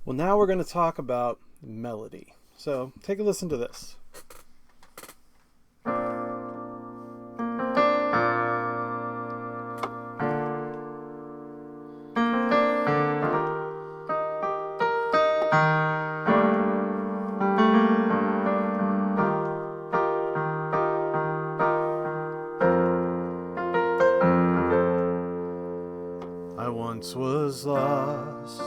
Well, now we're going to talk about melody. So take a listen to this. I once was lost,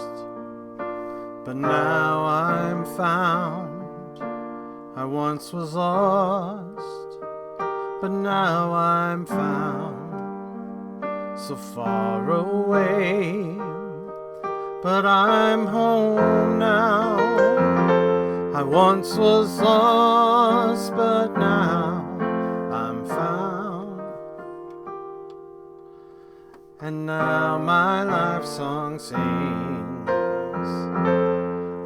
but now I'm found. I once was lost, but now I'm found. So far away, but I'm home now. I once was lost, but now I'm found. And now my life song sings.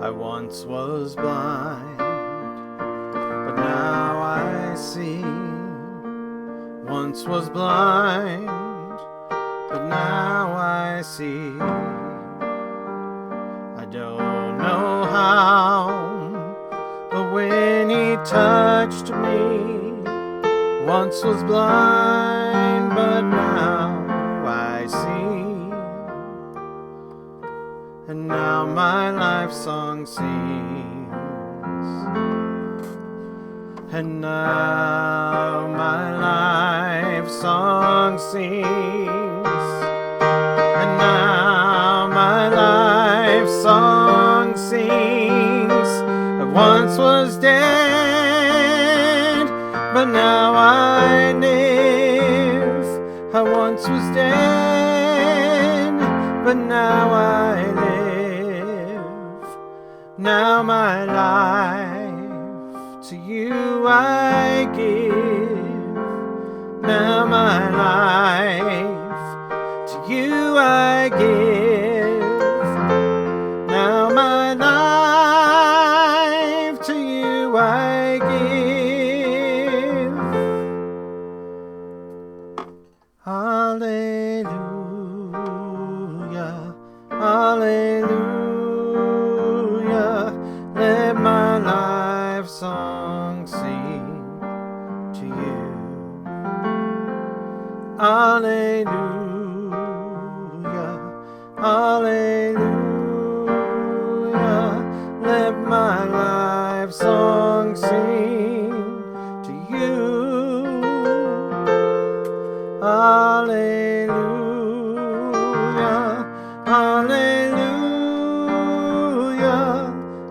I once was blind, but now I see. Once was blind, but now I see. I don't know how, but when he touched me, once was blind, but now I see. And now my life song sings. And now my life song sings. And now my life song sings. I once was dead, but now I live. I once was dead, but now I live. Now my life to you I give. Now my life to you I give. Now my life to you I give. Hallelujah, hallelujah. Let my life song sing to you. Hallelujah, hallelujah. Let my life song sing to you. Hallelujah, hallelujah.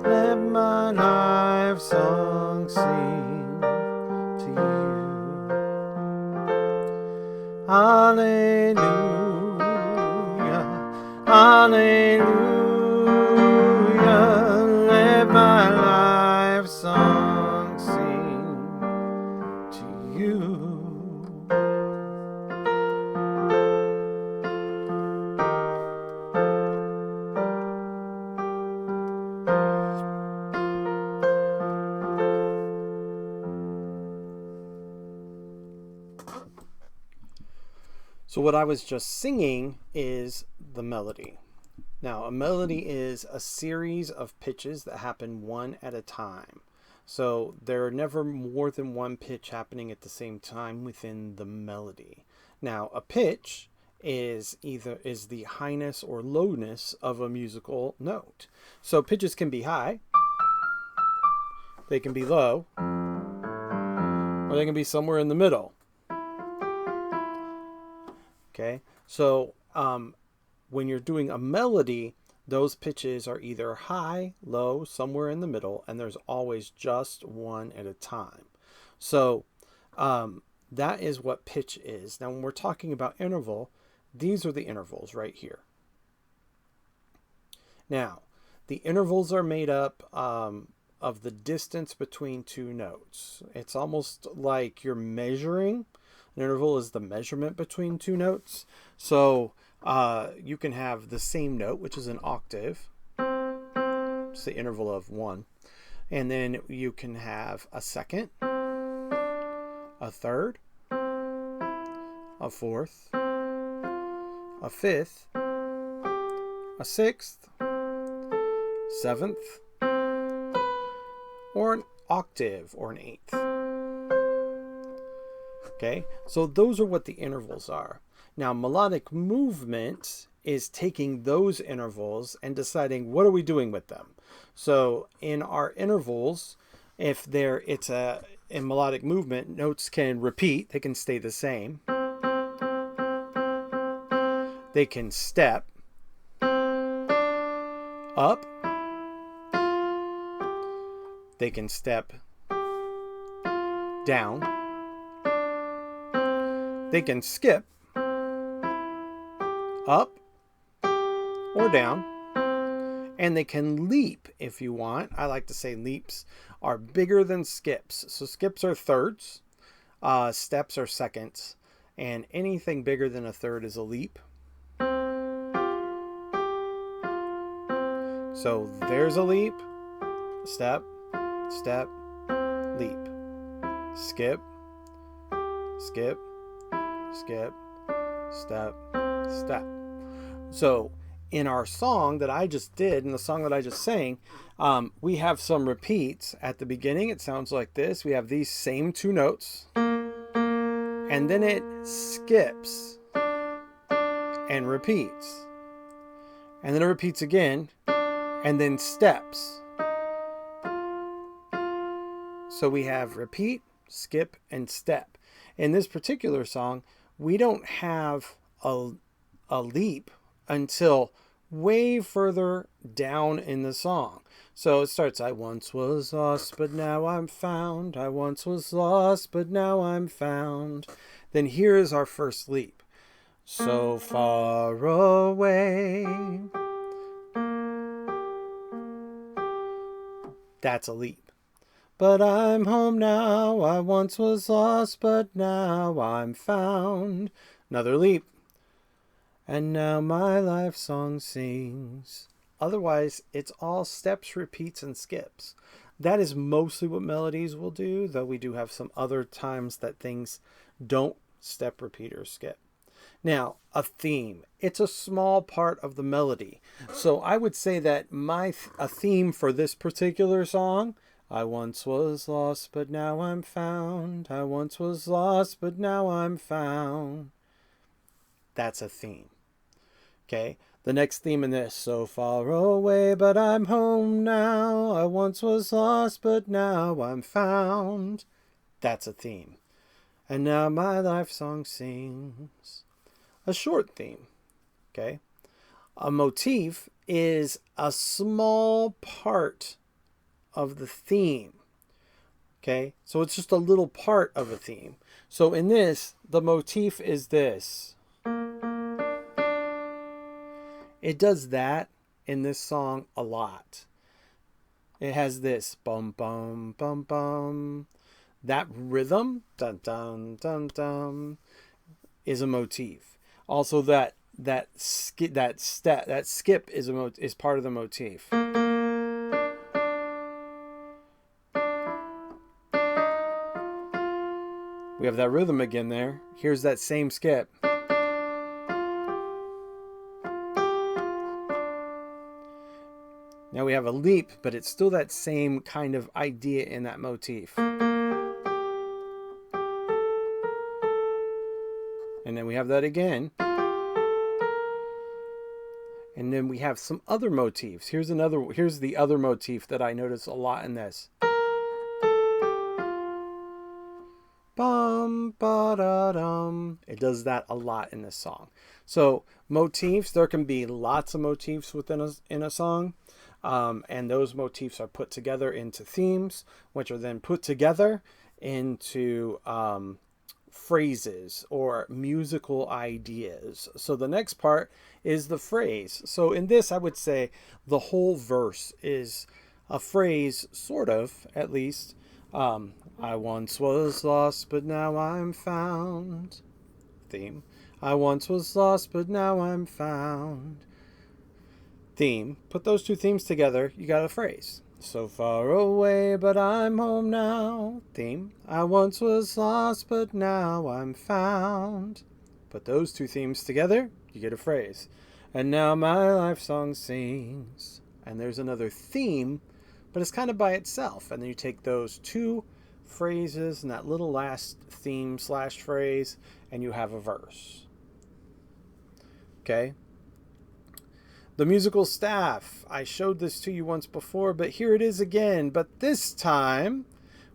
Let my life song sing to you. Hallelujah, hallelujah. Let my life song sing to you. So what I was just singing is the melody. Now, a melody is a series of pitches that happen one at a time. So there are never more than one pitch happening at the same time within the melody. Now, a pitch is the highness or lowness of a musical note. So pitches can be high, they can be low, or they can be somewhere in the middle. Okay, so when you're doing a melody, those pitches are either high, low, somewhere in the middle, and there's always just one at a time. So that is what pitch is. Now, when we're talking about interval, these are the intervals right here. Now, the intervals are made up of the distance between two notes. It's almost like you're measuring. An interval is the measurement between two notes. So you can have the same note, which is an octave. It's the interval of 1. And then you can have a second, a third, a fourth, a fifth, a sixth, seventh, or an octave, or an eighth. Okay, so those are what the intervals are. Now, melodic movement is taking those intervals and deciding what are we doing with them. So in our intervals, if it's a melodic movement, notes can repeat, they can stay the same. They can step up. They can step down. They can skip up or down, and they can leap if you want. I like to say leaps are bigger than skips. So skips are thirds, steps are seconds, and anything bigger than a third is a leap. So there's a leap, step, step, leap, skip, skip, skip, step, step. So in our song that I just did, in the song that I just sang, we have some repeats at the beginning. It sounds like this. We have these same two notes, and then it skips and repeats, and then it repeats again, and then steps. So we have repeat, skip, and step. In this particular song, we don't have a leap until way further down in the song. So it starts, I once was lost, but now I'm found. I once was lost, but now I'm found. Then here is our first leap. So far away. That's a leap. But I'm home now. I once was lost, but now I'm found. Another leap. And now my life song sings. Otherwise, it's all steps, repeats, and skips. That is mostly what melodies will do, though we do have some other times that things don't step, repeat, or skip. Now, a theme. It's a small part of the melody. So I would say that a theme for this particular song, I once was lost, but now I'm found. I once was lost, but now I'm found. That's a theme. Okay, the next theme in this, so far away, but I'm home now. I once was lost, but now I'm found. That's a theme. And now my life song sings. A short theme. Okay, a motif is a small part of the theme. Okay, so it's just a little part of a theme. So in this, the motif is this. It does that in this song a lot. It has this bum bum bum bum. That rhythm, dun dun dun dun, is a motif. Also, that skip is part of the motif. We have that rhythm again there. Here's that same skip. Now we have a leap, but it's still that same kind of idea in that motif. And then we have that again. And then we have some other motifs. Here's the other motif that I notice a lot in this. Bum ba da dum. It does that a lot in this song. So motifs, there can be lots of motifs in a song. And those motifs are put together into themes, which are then put together into phrases or musical ideas. So the next part is the phrase. So in this, I would say the whole verse is a phrase, sort of, at least. I once was lost, but now I'm found. Theme. I once was lost, but now I'm found. Theme. Put those two themes together, you got a phrase. So far away, but I'm home now. Theme. I once was lost, but now I'm found. Put those two themes together, you get a phrase. And now my life song sings. and there's another theme, but it's kind of by itself. And then you take those two phrases and that little last theme slash phrase, and you have a verse. Okay? The musical staff. I showed this to you once before, but here it is again. But this time,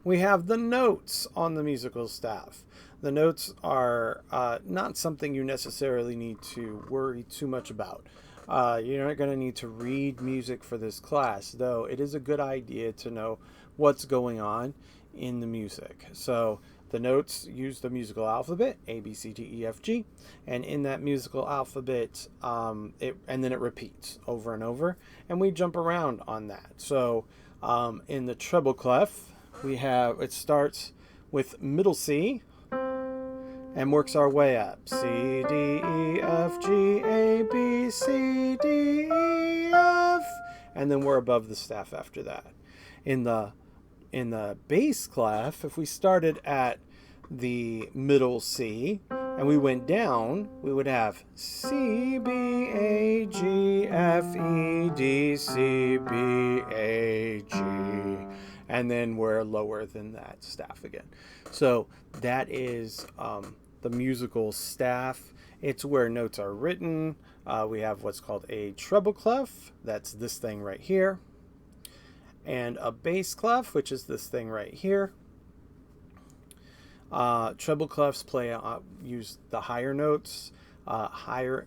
we have the notes on the musical staff. The notes are not something you necessarily need to worry too much about. You're not going to need to read music for this class, though it is a good idea to know what's going on in the music. So the notes use the musical alphabet, A, B, C, D, E, F, G, and in that musical alphabet, and then it repeats over and over, and we jump around on that. So in the treble clef, it starts with middle C, and works our way up. C, D, E, F, G, A, B, C, D, E, F. And then we're above the staff after that. In the bass clef, if we started at the middle C and we went down, we would have C, B, A, G, F, E, D, C, B, A, G. And then we're lower than that staff again. So that is the musical staff. It's where notes are written. We have what's called a treble clef. That's this thing right here. And a bass clef, which is this thing right here. Treble clefs use the higher notes. Higher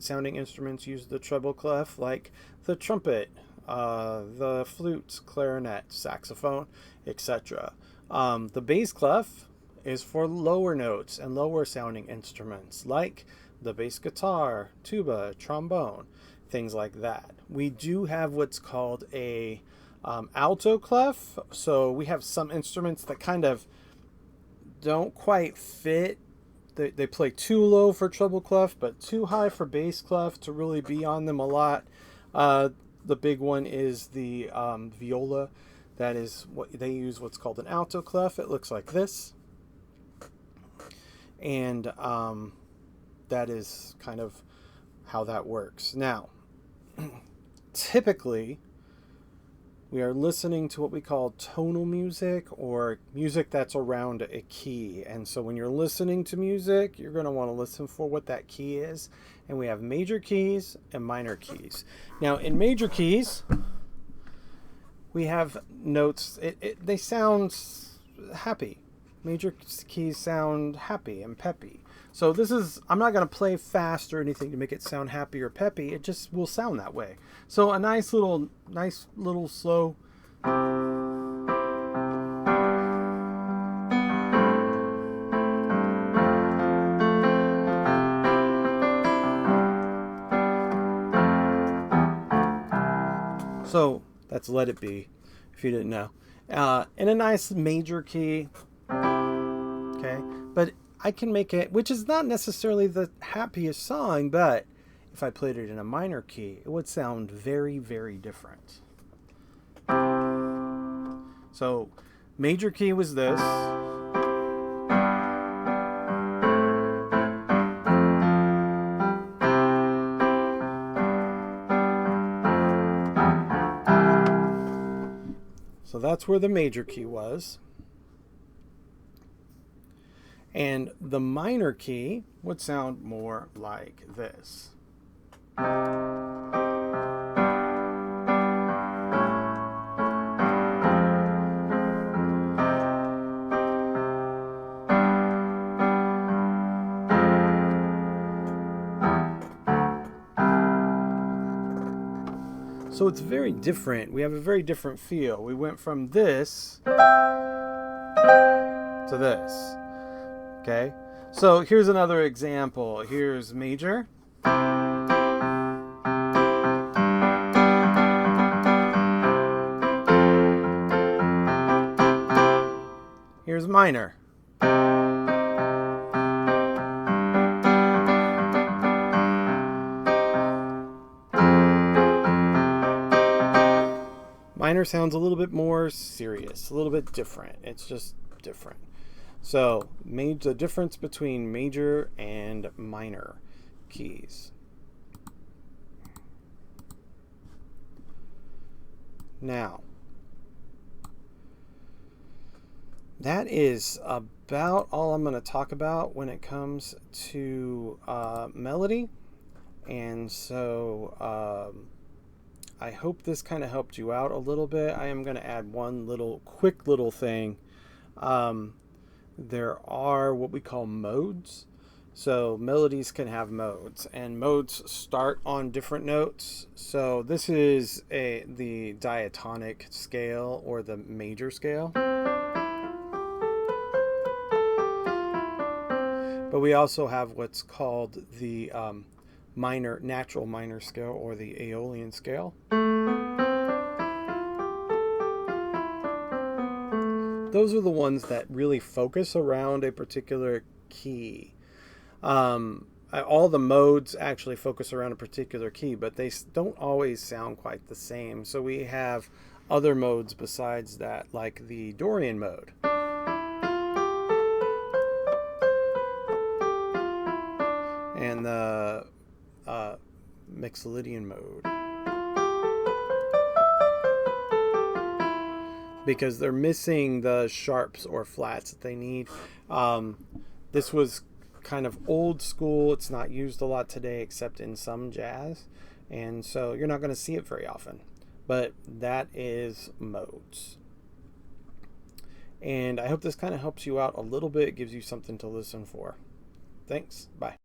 sounding instruments use the treble clef, like the trumpet, the flute, clarinet, saxophone, etc. The bass clef is for lower notes and lower sounding instruments, like the bass guitar, tuba, trombone, things like that. We do have what's called a alto clef. So we have some instruments that kind of don't quite fit. They play too low for treble clef, but too high for bass clef to really be on them a lot. The big one is the viola. That is what they use, what's called an alto clef. It looks like this. And that is kind of how that works. Now, typically, we are listening to what we call tonal music, or music that's around a key. And so when you're listening to music, you're going to want to listen for what that key is. And we have major keys and minor keys. Now, in major keys, we have notes. They sound happy. Major keys sound happy and peppy. So I'm not going to play fast or anything to make it sound happy or peppy. It just will sound that way. So a nice little slow. So that's Let It Be, if you didn't know. In a nice major key. Okay, but I can make it, which is not necessarily the happiest song, but if I played it in a minor key, it would sound very, very different. So major key was this. So that's where the major key was. And the minor key would sound more like this. So it's very different. We have a very different feel. We went from this to this. Okay, so here's another example. Here's major. Here's minor. Minor sounds a little bit more serious, a little bit different. It's just different. So, the difference between major and minor keys. Now, that is about all I'm going to talk about when it comes to melody. And so I hope this kind of helped you out a little bit. I am going to add one quick little thing. There are what we call modes. So melodies can have modes, and modes start on different notes. So this is the diatonic scale or the major scale. But we also have what's called the natural minor scale, or the Aeolian scale. Those are the ones that really focus around a particular key. All the modes actually focus around a particular key, but they don't always sound quite the same. So we have other modes besides that, like the Dorian mode. And the Mixolydian mode. Because they're missing the sharps or flats that they need. This was kind of old school. It's not used a lot today except in some jazz. And so you're not going to see it very often. But that is modes. And I hope this kind of helps you out a little bit. It gives you something to listen for. Thanks. Bye.